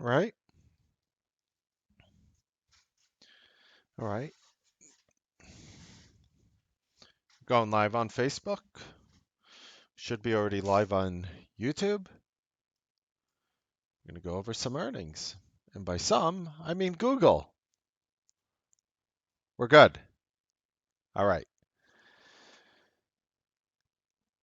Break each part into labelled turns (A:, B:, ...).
A: right? All right. Going live on Facebook. Should be already live on YouTube. I'm going to go over some earnings. And by some, I mean Google. We're good. All right.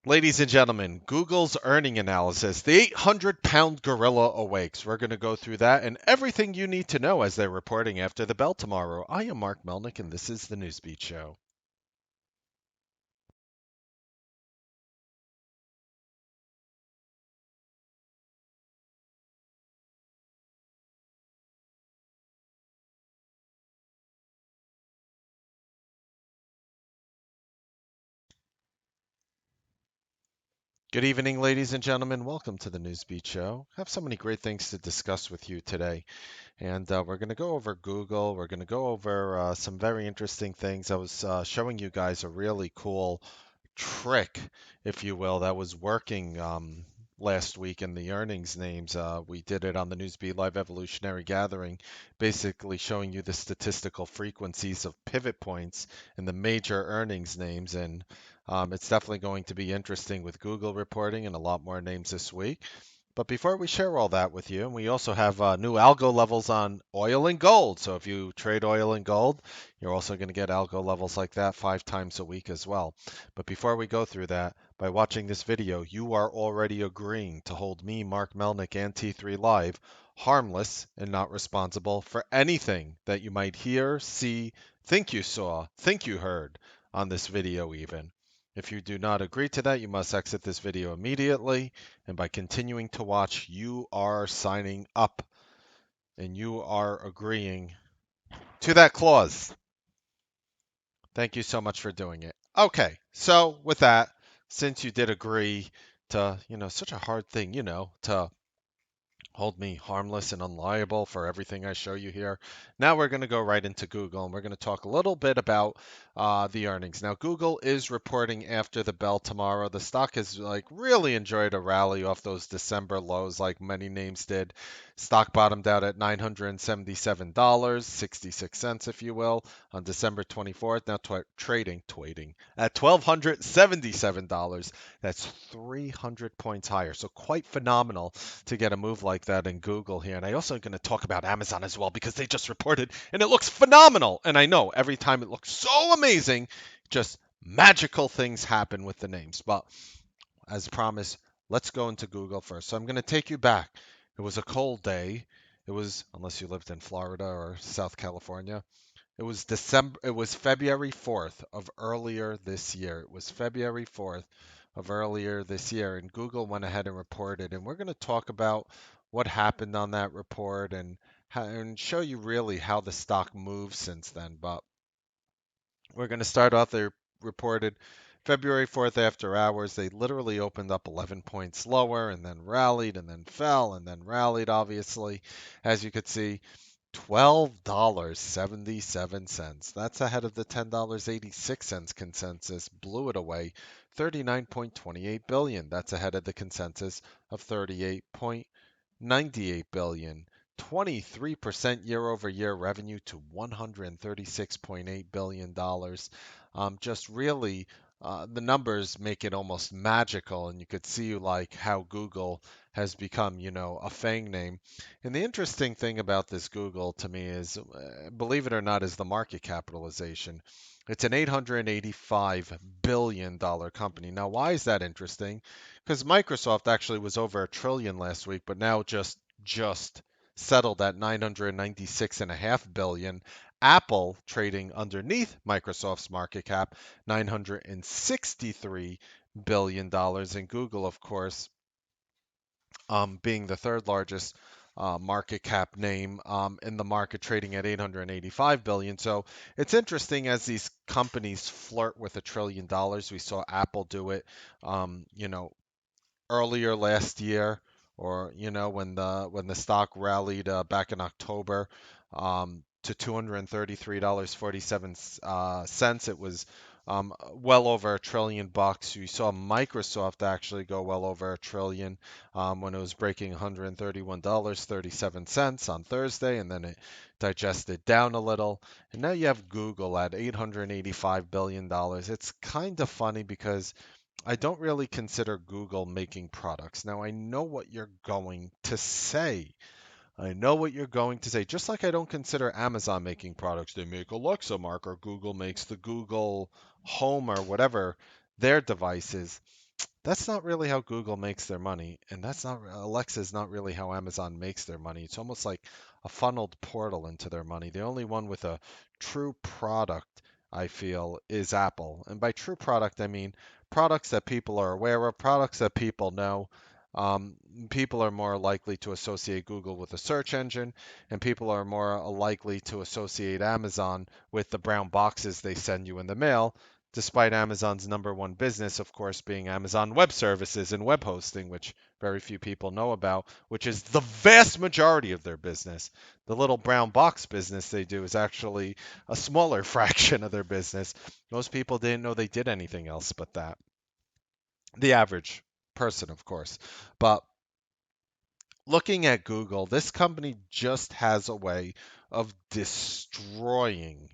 A: Ladies and gentlemen, Google's earning analysis. The 800-pound gorilla awakes. We're going to go through that and everything you need to know as they're reporting after the bell tomorrow. I am Mark Melnick, and this is the Newsbeat Show. Good evening, ladies and gentlemen. Welcome to the Newsbeat Show. I have so many great things to discuss with you today. And we're going to go over Google. We're going to go over some very interesting things. I was showing you guys a really cool trick, if you will, that was working last week in the earnings names. We did it on the Newsbeat Live Evolutionary Gathering, basically showing you the statistical frequencies of pivot points in the major earnings names. And it's definitely going to be interesting with Google reporting and a lot more names this week. But before we share all that with you, we also have new algo levels on oil and gold. So if you trade oil and gold, you're also going to get algo levels like that 5 times a week as well. But before we go through that, by watching this video, you are already agreeing to hold me, Mark Melnick, and T3 Live harmless and not responsible for anything that you might hear, see, think you saw, think you heard on this video even. If you do not agree to that, you must exit this video immediately. And by continuing to watch, you are signing up and you are agreeing to that clause. Thank you so much for doing it. Okay, so with that, since you did agree to, such a hard thing, to hold me harmless and unliable for everything I show you here. Now we're going to go right into Google and we're going to talk a little bit about the earnings. Now Google is reporting after the bell tomorrow. The stock has really enjoyed a rally off those December lows like many names did. Stock bottomed out at $977.66 if you will on December 24th. Now trading at $1,277. That's 300 points higher. So quite phenomenal to get a move like that in Google here. And I also going to talk about Amazon as well because they just reported and it looks phenomenal. And I know every time it looks so amazing, just magical things happen with the names. But as promised, let's go into Google first. So I'm going to take you back. It was a cold day. It was, unless you lived in Florida or South California, it was February 4th of earlier this year. It was February 4th of earlier this year, and Google went ahead and reported. And we're going to talk about what happened on that report and show you really how the stock moved since then. But we're going to start off. They reported February 4th after hours. They literally opened up 11 points lower and then rallied and then fell and then rallied, obviously, as you could see. $12.77. That's ahead of the $10.86 consensus. Blew it away. 39.28 billion. That's ahead of the consensus of 38.98 billion. 23% year over year revenue to $136.8 billion. Just really, the numbers make it almost magical, and you could see how Google has become, a FANG name. And the interesting thing about this Google to me is, believe it or not, is the market capitalization. It's an $885 billion company. Now, why is that interesting? Because Microsoft actually was over $1 trillion last week, but now just settled at 996.5 billion. Apple trading underneath Microsoft's market cap, $963 billion, and Google, of course, being the third largest market cap name in the market, trading at 885 billion. So it's interesting as these companies flirt with $1 trillion. We saw Apple do it, earlier last year, or when the stock rallied back in October to $233.47 cents. It was well over $1 trillion. You saw Microsoft actually go well over $1 trillion when it was breaking $131.37 on Thursday, and then it digested down a little. And now you have Google at $885 billion. It's kind of funny because I don't really consider Google making products. Now, I know what you're going to say. I know what you're going to say. Just like I don't consider Amazon making products. They make Alexa, Mark, or Google makes the Google Home or whatever their devices. That's not really how Google makes their money, and that's not Alexa is not really how Amazon makes their money. It's almost like a funneled portal into their money. The only one with a true product, I feel, is Apple. And by true product, I mean products that people are aware of, products that people know. Um, People are more likely to associate Google with a search engine, and people are more likely to associate Amazon with the brown boxes they send you in the mail, despite Amazon's number one business, of course, being Amazon Web Services and web hosting, which very few people know about, which is the vast majority of their business. The little brown box business they do is actually a smaller fraction of their business. Most people didn't know they did anything else but that. The average person, of course. But looking at Google, this company just has a way of destroying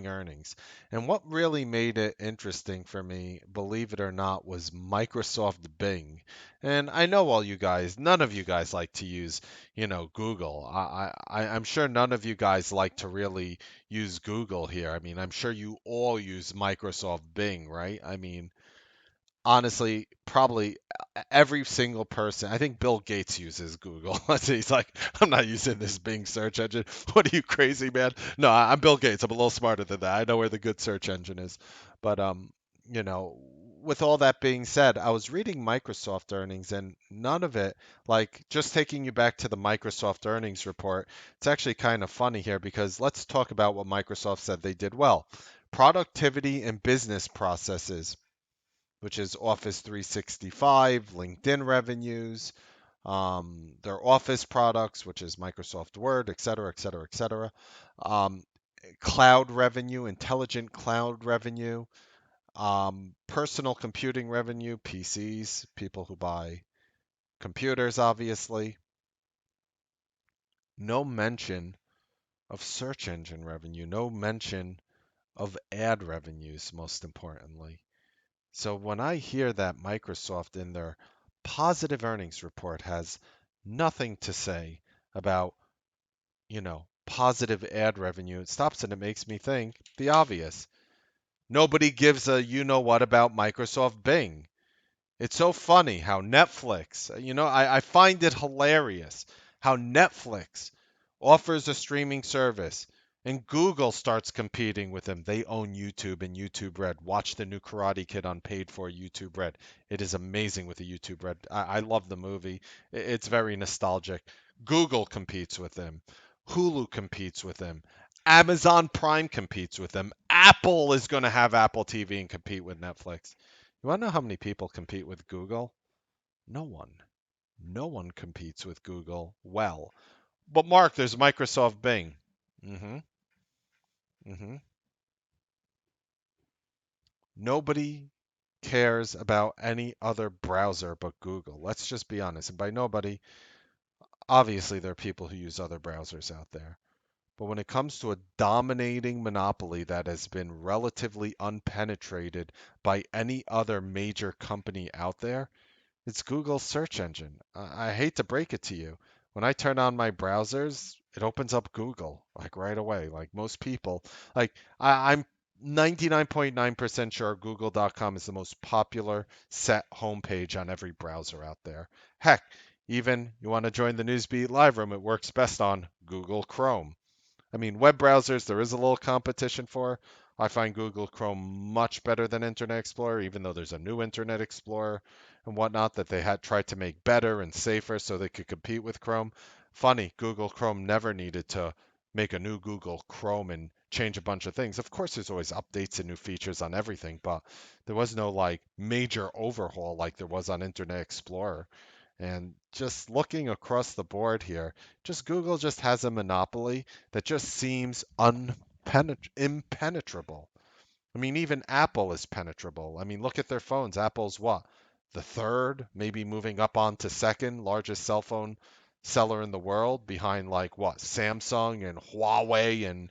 A: earnings. And what really made it interesting for me, believe it or not, was Microsoft Bing. And I know all you guys, none of you guys like to use, Google. I'm sure none of you guys like to really use Google here. I mean, I'm sure you all use Microsoft Bing, right? I mean, honestly, probably every single person. I think Bill Gates uses Google. He's like, I'm not using this Bing search engine. What are you crazy, man? No, I'm Bill Gates. I'm a little smarter than that. I know where the good search engine is. But you know, with all that being said, I was reading Microsoft earnings and none of it, like just taking you back to the Microsoft earnings report, it's actually kind of funny here because let's talk about what Microsoft said they did well. Productivity and business processes, which is Office 365, LinkedIn revenues, their Office products, which is Microsoft Word, et cetera, et cetera, et cetera. Um, Cloud revenue, intelligent cloud revenue, personal computing revenue, PCs, people who buy computers, obviously. No mention of search engine revenue, no mention of ad revenues, most importantly. So when I hear that Microsoft in their positive earnings report has nothing to say about, positive ad revenue, it stops and it makes me think the obvious. Nobody gives a you know what about Microsoft Bing. It's so funny how Netflix, I find it hilarious how Netflix offers a streaming service and Google starts competing with them. They own YouTube and YouTube Red. Watch the new Karate Kid on paid for YouTube Red. It is amazing with the YouTube Red. I love the movie. It's very nostalgic. Google competes with them. Hulu competes with them. Amazon Prime competes with them. Apple is going to have Apple TV and compete with Netflix. You want to know how many people compete with Google? No one. No one competes with Google well. But Mark, there's Microsoft Bing. hmm hmm Nobody cares about any other browser but Google. Let's just be honest. And by nobody, obviously there are people who use other browsers out there. But when it comes to a dominating monopoly that has been relatively unpenetrated by any other major company out there, it's Google's search engine. I hate to break it to you. When I turn on my browsers, it opens up Google like right away. Like most people, like I'm 99.9% sure google.com is the most popular set homepage on every browser out there. Heck, even you want to join the Newsbeat live room, it works best on Google Chrome. I mean, web browsers, there is a little competition for. I find Google Chrome much better than Internet Explorer, even though there's a new Internet Explorer and whatnot that they had tried to make better and safer so they could compete with Chrome. Funny, Google Chrome never needed to make a new Google Chrome and change a bunch of things. Of course, there's always updates and new features on everything, but there was no like major overhaul like there was on Internet Explorer. And just looking across the board here, just Google just has a monopoly that just seems impenetrable. I mean, even Apple is penetrable. I mean, look at their phones. Apple's what? The third, maybe moving up on to second largest cell phone seller in the world behind like what? Samsung and Huawei and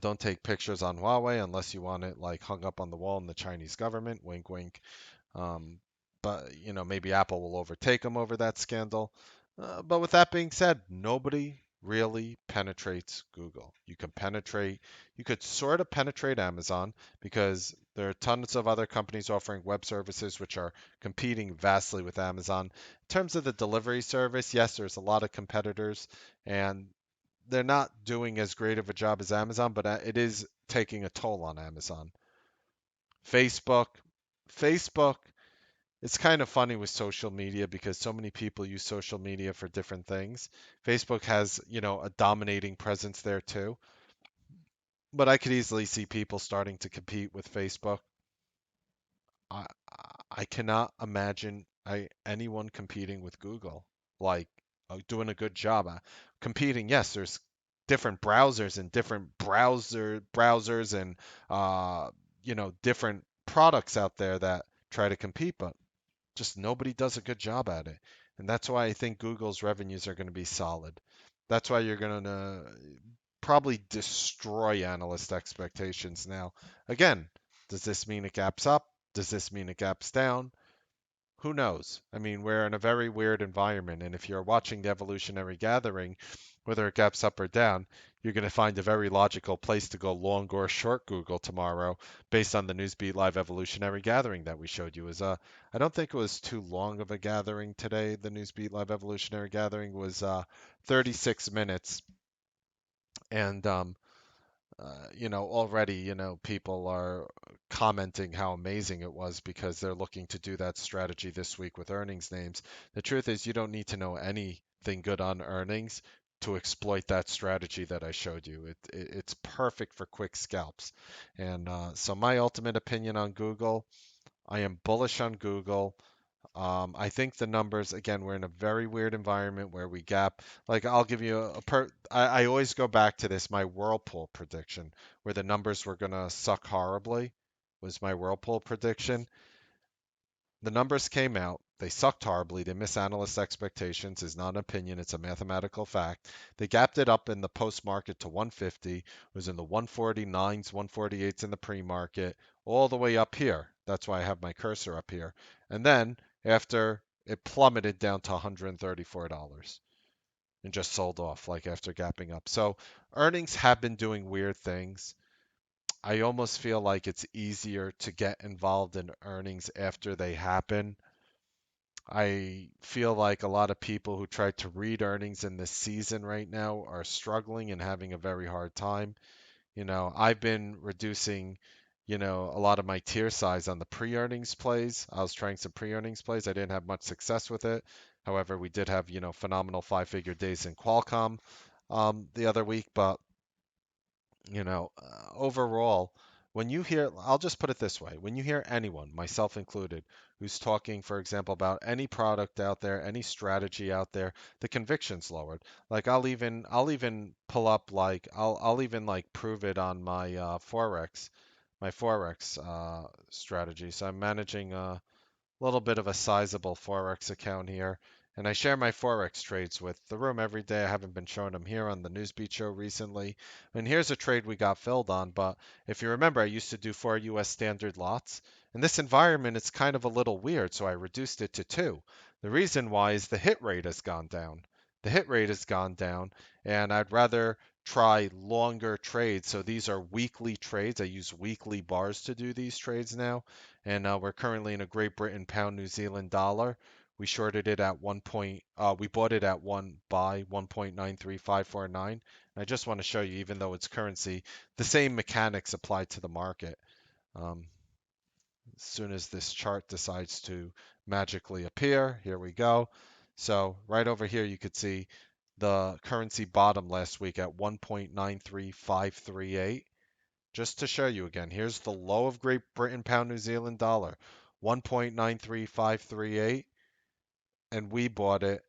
A: don't take pictures on Huawei unless you want it like hung up on the wall in the Chinese government. Wink, wink. Um, but maybe Apple will overtake them over that scandal. But with that being said, nobody really penetrates Google. You could sort of penetrate Amazon because there are tons of other companies offering web services which are competing vastly with Amazon. In terms of the delivery service, yes, there's a lot of competitors and they're not doing as great of a job as Amazon, but it is taking a toll on Amazon. Facebook, Facebook, it's kind of funny with social media because so many people use social media for different things. Facebook has, a dominating presence there too. But I could easily see people starting to compete with Facebook. I I cannot imagine anyone competing with Google, like doing a good job. Competing, yes, there's different browsers and different browsers and different products out there that try to compete, but just nobody does a good job at it. And that's why I think Google's revenues are going to be solid. That's why you're going to probably destroy analyst expectations now. Again, does this mean it gaps up? Does this mean it gaps down? Who knows? I mean, we're in a very weird environment, and if you're watching the evolutionary gathering, whether it gaps up or down, you're going to find a very logical place to go long or short Google tomorrow based on the Newsbeat Live evolutionary gathering that we showed you. I don't think it was too long of a gathering today. The Newsbeat Live evolutionary gathering was 36 minutes, and already, people are commenting how amazing it was because they're looking to do that strategy this week with earnings names. The truth is, you don't need to know anything good on earnings to exploit that strategy that I showed you. It's perfect for quick scalps. And so my ultimate opinion on Google, I am bullish on Google. I think the numbers, again, we're in a very weird environment where we gap. Like, I'll give you I always go back to this, my Whirlpool prediction, where the numbers were going to suck horribly, was my Whirlpool prediction. The numbers came out. They sucked horribly. They missed analyst expectations. It's not an opinion. It's a mathematical fact. They gapped it up in the post-market to 150. It was in the 149s, 148s in the pre-market, all the way up here. That's why I have my cursor up here. And then after it plummeted down to $134 and just sold off like after gapping up. So earnings have been doing weird things. I almost feel like it's easier to get involved in earnings after they happen. I feel like a lot of people who try to read earnings in this season right now are struggling and having a very hard time. I've been reducing, a lot of my tier size on the pre-earnings plays. I was trying some pre-earnings plays. I didn't have much success with it. However, we did have, phenomenal five-figure days in Qualcomm the other week, but overall, when you hear, I'll just put it this way, when you hear anyone, myself included, who's talking, for example, about any product out there, any strategy out there, the conviction's lowered. Like I'll even pull up like I'll even like prove it on my forex strategy. So I'm managing little bit of a sizable Forex account here. And I share my Forex trades with the room every day. I haven't been showing them here on the Newsbeat show recently. And here's a trade we got filled on. But if you remember, I used to do 4 US standard lots. In this environment, it's kind of a little weird, so I reduced it to 2. The reason why is the hit rate has gone down. The hit rate has gone down, and I'd rather try longer trades. So these are weekly trades. I use weekly bars to do these trades now, and we're currently in a Great Britain pound New Zealand dollar. We shorted it at we bought it at 1.93549. I just want to show you, even though it's currency, the same mechanics apply to the market. Um, as soon as this chart decides to magically appear, here we go. So right over here, you could see the currency bottom last week at 1.93538. Just to show you again, here's the low of Great Britain pound New Zealand dollar, 1.93538, and we bought it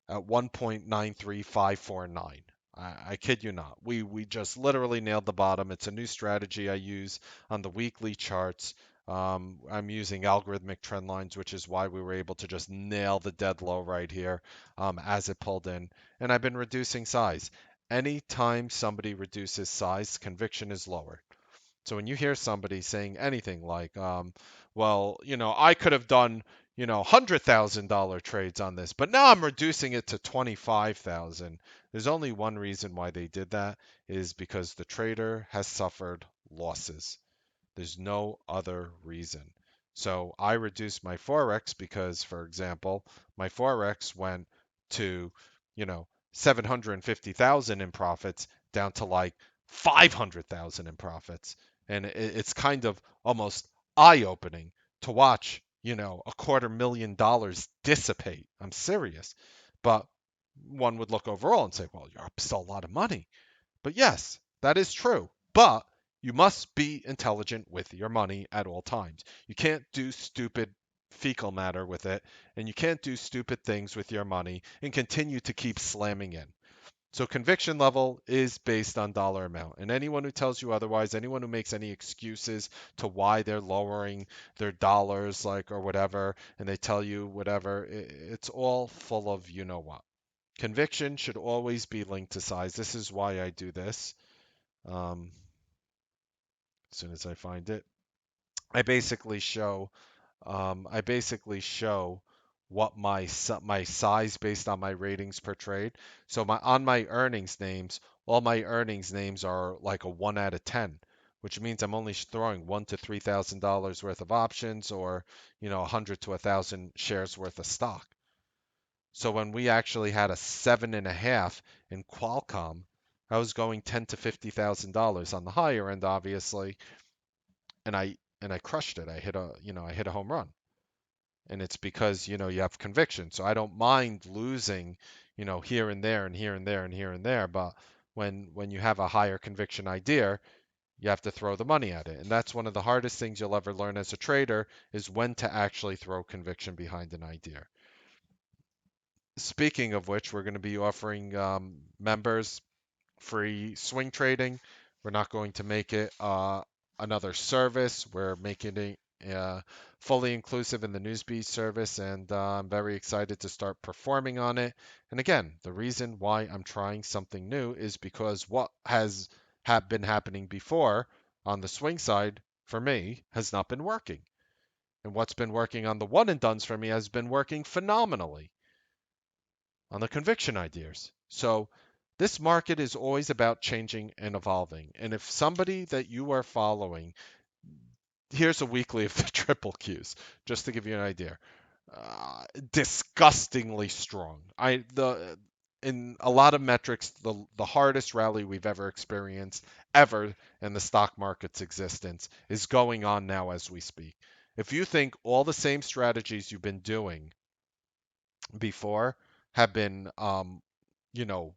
A: at 1.93549. I kid you not. We just literally nailed the bottom. It's a new strategy I use on the weekly charts. I'm using algorithmic trend lines, which is why we were able to just nail the dead low right here as it pulled in. And I've been reducing size. Anytime somebody reduces size, conviction is lower. So when you hear somebody saying anything like, well, I could have done, $100,000 trades on this, but now I'm reducing it to 25,000. There's only one reason why they did that is because the trader has suffered losses. There's no other reason. So I reduced my Forex because, for example, my Forex went to, 750,000 in profits down to like 500,000 in profits. And it's kind of almost eye-opening to watch, $250,000 dissipate. I'm serious. But one would look overall and say, well, you're up still a lot of money. But yes, that is true. But you must be intelligent with your money at all times. You can't do stupid fecal matter with it, and you can't do stupid things with your money and continue to keep slamming in. So conviction level is based on dollar amount. And anyone who tells you otherwise, anyone who makes any excuses to why they're lowering their dollars, like, or whatever, and they tell you whatever, it's all full of you know what. Conviction should always be linked to size. This is why I do this. Um, as soon as I find it, I basically show I basically show what my size based on my ratings per trade. So my earnings names, all my earnings names are like a 1 out of 10, which means I'm only throwing $1,000 to $3,000 worth of options, or 100 to 1,000 shares worth of stock. So when we actually had a 7.5 in Qualcomm, I was going 10 to $50,000 on the higher end, obviously, and I crushed it. I hit a home run, and it's because you have conviction. So I don't mind losing, here and there and here and there and here and there. But when you have a higher conviction idea, you have to throw the money at it, and that's one of the hardest things you'll ever learn as a trader is when to actually throw conviction behind an idea. Speaking of which, we're going to be offering members free swing trading. We're not going to make it another service. We're making it fully inclusive in the Newsbeat service, and I'm very excited to start performing on it. And again, the reason why I'm trying something new is because what has been happening before on the swing side for me has not been working. And what's been working on the one and dones for me has been working phenomenally on the conviction ideas. So this market is always about changing and evolving. And if somebody that you are following, here's a weekly of the triple Qs, just to give you an idea. Disgustingly strong. I the In a lot of metrics, the hardest rally we've ever experienced ever in the stock market's existence is going on now as we speak. If you think all the same strategies you've been doing before have been, you know,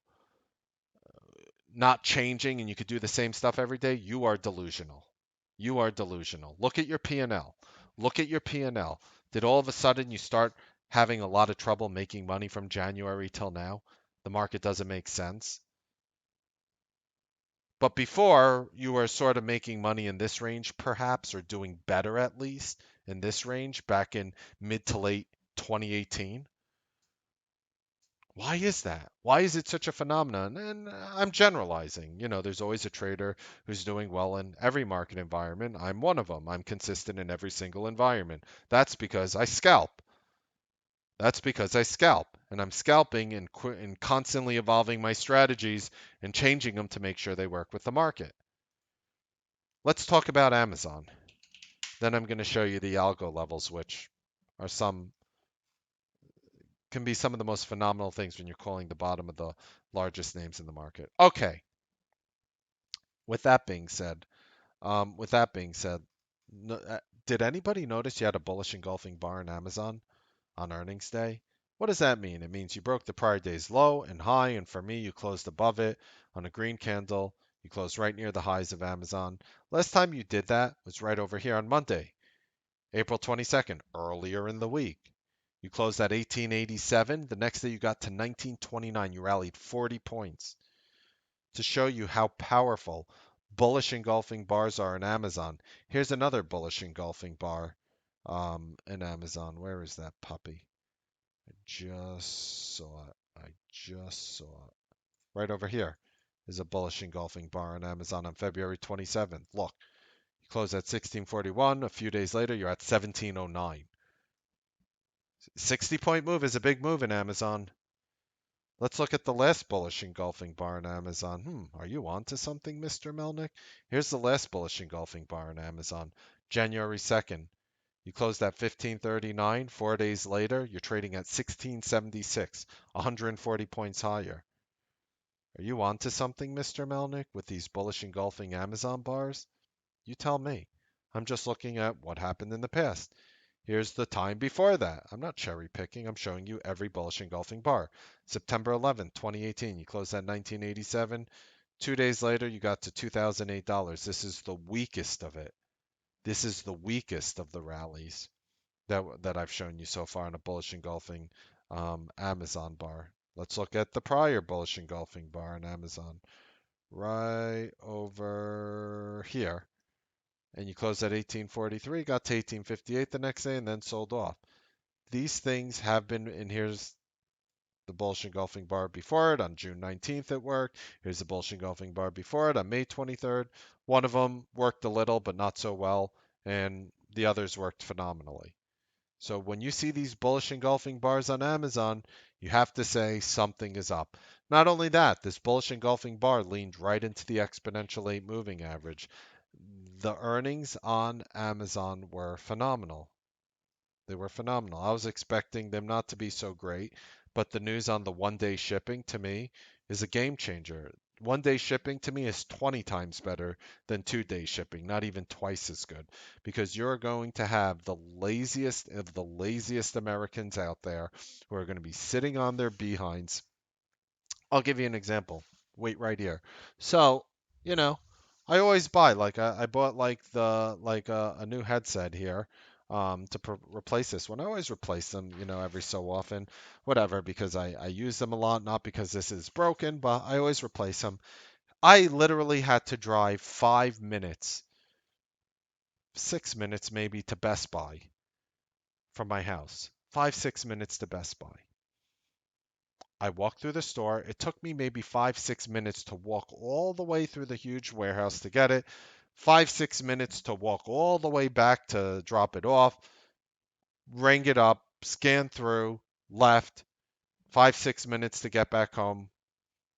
A: not changing and you could do the same stuff every day, you are delusional. You are delusional. Look at your P&L. Look at your P&L. Did all of a sudden you start having a lot of trouble making money from January till now? The market doesn't make sense. But before, you were sort of making money in this range, perhaps, or doing better at least in this range back in mid to late 2018. Why is that? Why is it such a phenomenon? And I'm generalizing. There's always a trader who's doing well in every market environment. I'm one of them. I'm consistent in every single environment. That's because I scalp. That's because I scalp. And I'm scalping and constantly evolving my strategies and changing them to make sure they work with the market. Let's talk about Amazon. Then I'm going to show you the algo levels, which are some can be some of the most phenomenal things when you're calling the bottom of the largest names in the market. Okay, with that being said, with that being said, no, did anybody notice you had a bullish engulfing bar in Amazon on earnings day? What does that mean? It means you broke the prior day's low and high, and for me, you closed above it on a green candle. You closed right near the highs of Amazon. Last time you did that was right over here on Monday, April 22nd, earlier in the week. You closed at 1887. The next day you got to 1929. You rallied 40 points. to show you how powerful bullish engulfing bars are in Amazon. Here's another bullish engulfing bar in Amazon. Where is that puppy? I just saw it. I just saw it. Right over here is a bullish engulfing bar on Amazon on February 27th. Look, you close at 1641. A few days later, you're at 1709. 60-point move is a big move in Amazon. Let's look at the last bullish engulfing bar in Amazon. Are you on to something, Mr. Melnick? Here's the last bullish engulfing bar in Amazon, January 2nd. You closed at 1539. 4 days later, you're trading at 1676, 140 points higher. Are you on to something, Mr. Melnick, with these bullish engulfing Amazon bars? You tell me. I'm just looking at what happened in the past. Here's the time before that. I'm not cherry picking. I'm showing you every bullish engulfing bar. September 11th, 2018. You closed at 1987. 2 days later, you got to $2,008. This is the weakest of it. This is the weakest of the rallies that I've shown you so far in a bullish engulfing Amazon bar. Let's look at the prior bullish engulfing bar in Amazon. Right over here. And you closed at 1843, got to 1858 the next day, and then sold off. These things have been, and here's the bullish engulfing bar before it on June 19th it worked. Here's the bullish engulfing bar before it on May 23rd. One of them worked a little, but not so well, and the others worked phenomenally. So when you see these bullish engulfing bars on Amazon, you have to say something is up. Not only that, this bullish engulfing bar leaned right into the exponential 8 moving average. The earnings on Amazon were phenomenal. They were phenomenal. I was expecting them not to be so great, but the news on the 1 day shipping to me is a game changer. 1 day shipping to me is 20 times better than 2 day shipping, not even twice as good, because you're going to have the laziest of the laziest Americans out there who are going to be sitting on their behinds. I'll give you an example. Wait right here. So, you know, I always buy I bought a new headset here to replace this one. I always replace them, every so often, whatever, because I use them a lot, not because this is broken, but I always replace them. I literally had to drive 5 minutes, 6 minutes maybe to Best Buy from my house. 5, 6 minutes to Best Buy. I walked through the store. It took me maybe 5, 6 minutes to walk all the way through the huge warehouse to get it. 5, 6 minutes to walk all the way back to drop it off, ring it up, scan through, left. 5, 6 minutes to get back home.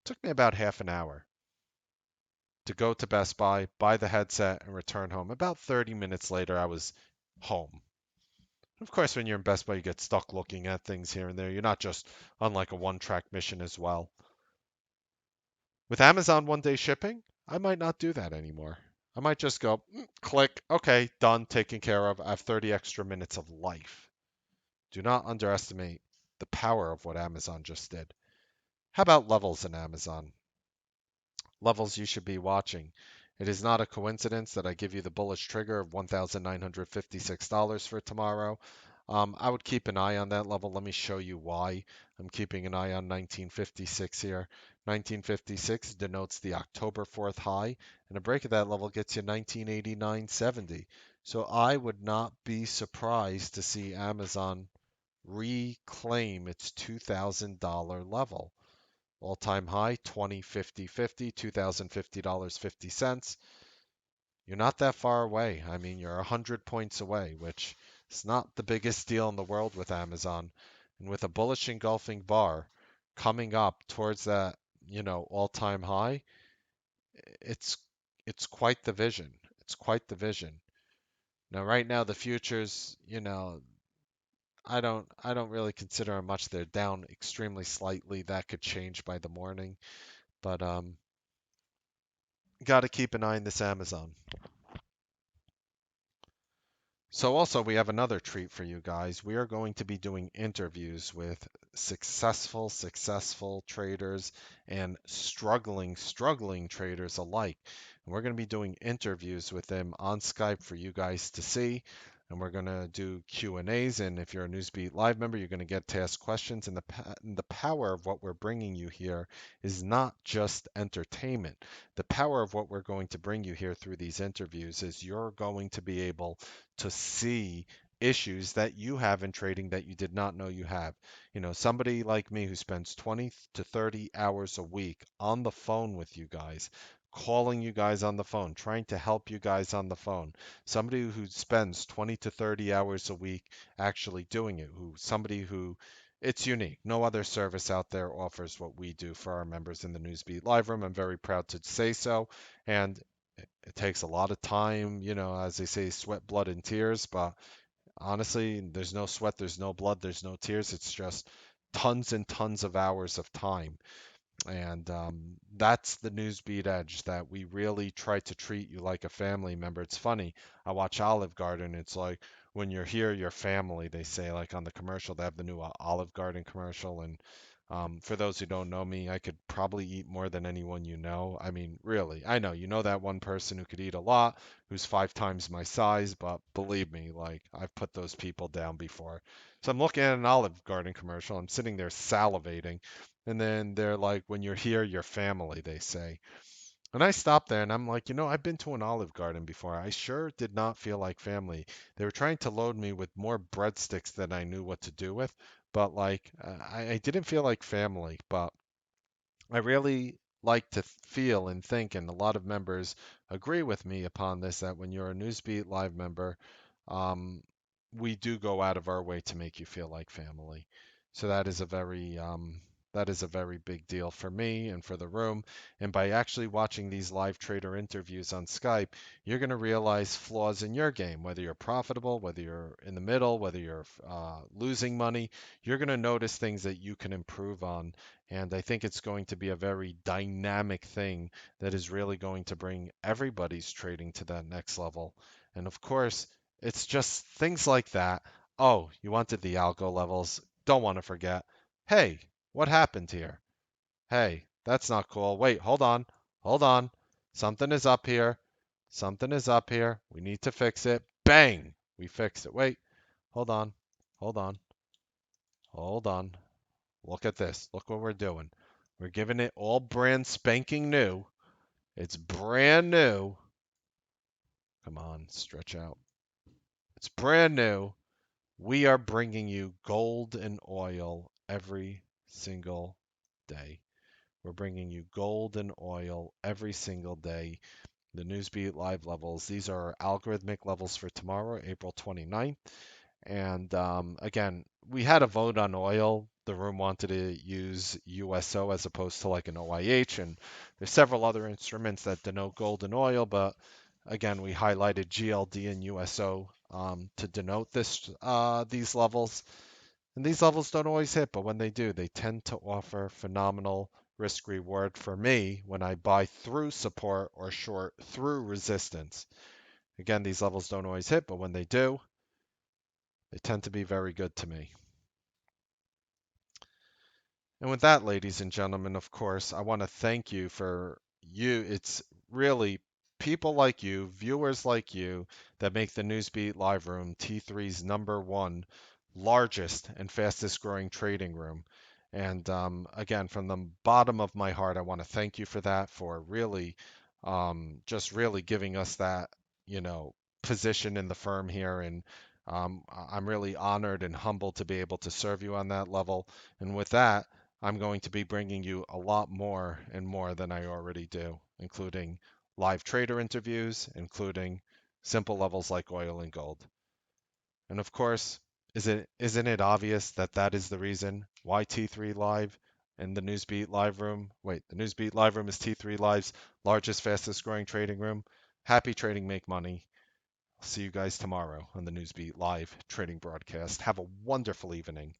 A: Took me about half an hour to go to Best Buy, buy the headset, and return home. About 30 minutes later, I was home. Of course, when you're in Best Buy, you get stuck looking at things here and there. You're not just on like a one-track mission as well. With Amazon 1 day shipping, I might not do that anymore. I might just go, click, okay, done, taken care of. I have 30 extra minutes of life. Do not underestimate the power of what Amazon just did. How about levels in Amazon? Levels you should be watching. It is not a coincidence that I give you the bullish trigger of $1,956 for tomorrow. I would keep an eye on that level. Let me show you why I'm keeping an eye on 1956 here. 1956 denotes the October 4th high, and a break of that level gets you 1989.70. So I would not be surprised to see Amazon reclaim its $2,000 level. All-time high, 2050.50, $2,050.50. You're not that far away. I mean, you're 100 points away, which is not the biggest deal in the world with Amazon. And with a bullish engulfing bar coming up towards that, all-time high, it's it's quite the vision. It's quite the vision. Now, right now, the futures, I don't really consider them much. They're down extremely slightly. That could change by the morning, but got to keep an eye on this Amazon. So also we have another treat for you guys. We are going to be doing interviews with successful traders and struggling traders alike. And we're going to be doing interviews with them on Skype for you guys to see. and we're going to do Q&As. And if you're a Newsbeat Live member, you're going to get to ask questions. And the power of what we're bringing you here is not just entertainment. The power of what we're going to bring you here through these interviews is you're going to be able to see issues that you have in trading that you did not know you have. You know, somebody like me who spends 20 to 30 hours a week on the phone with you guys, calling you guys on the phone, trying to help you guys on the phone. Somebody who spends 20 to 30 hours a week actually doing it, somebody who it's unique. No other service out there offers what we do for our members in the Newsbeat Live Room. I'm very proud to say so. And it takes a lot of time, you know, as they say, sweat, blood, and tears. But honestly, there's no sweat, there's no blood, there's no tears. It's just tons and tons of hours of time. And that's the Newsbeat edge that we really try to treat you like a family member. It's funny. I watch Olive Garden. It's like when you're here, you're family. They say like on the commercial, they have the new Olive Garden commercial. And for those who don't know me, I could probably eat more than anyone you know. I mean, really, I know you know that one person who could eat a lot, who's 5 times my size, but believe me, like I've put those people down before. So I'm looking at an Olive Garden commercial. I'm sitting there salivating. And then they're like, when you're here, you're family, they say. And I stopped there and I'm like, you know, I've been to an Olive Garden before. I sure did not feel like family. They were trying to load me with more breadsticks than I knew what to do with. But like, I didn't feel like family. But I really like to feel and think, and a lot of members agree with me upon this, that when you're a Newsbeat Live member, um, we do go out of our way to make you feel like family. So that is a very big deal for me and for the room. And by actually watching these live trader interviews on Skype, you're going to realize flaws in your game, whether you're profitable, whether you're in the middle, whether you're losing money. You're going to notice things that you can improve on, and I think it's going to be a very dynamic thing that is really going to bring everybody's trading to that next level. And of course, it's just things like that. Oh, you wanted the algo levels. Don't want to forget. Hey, what happened here? Hey, that's not cool. Wait, hold on. Hold on. Something is up here. Something is up here. We need to fix it. Bang! We fixed it. Wait, hold on. Hold on. Hold on. Look at this. Look what we're doing. We're giving it all brand spanking new. It's brand new. Come on, stretch out. It's brand new. We are bringing you gold and oil every single day. We're bringing you gold and oil every single day. The Newsbeat Live levels. These are our algorithmic levels for tomorrow, April 29th. And again, we had a vote on oil. The room wanted to use USO as opposed to like an OIH, and there's several other instruments that denote gold and oil, but again, we highlighted GLD and USO to denote these levels. And these levels don't always hit, but when they do, they tend to offer phenomenal risk reward for me when I buy through support or short through resistance. Again, these levels don't always hit, but when they do, they tend to be very good to me. And with that, ladies and gentlemen, of course, I want to thank you for you. It's really people like you, viewers like you, that make the Newsbeat Live Room T3's #1 largest and fastest growing trading room. And again, from the bottom of my heart, I want to thank you for that, for really just really giving us that, you know, position in the firm here. And I'm really honored and humbled to be able to serve you on that level. And with that, I'm going to be bringing you a lot more and more than I already do, including live trader interviews, including simple levels like oil and gold. And of course, isn't it obvious that that is the reason why T3 Live and the Newsbeat Live Room, wait, the Newsbeat Live Room is T3 Live's largest, fastest growing trading room. Happy trading, make money. I'll see you guys tomorrow on the Newsbeat Live trading broadcast. Have a wonderful evening.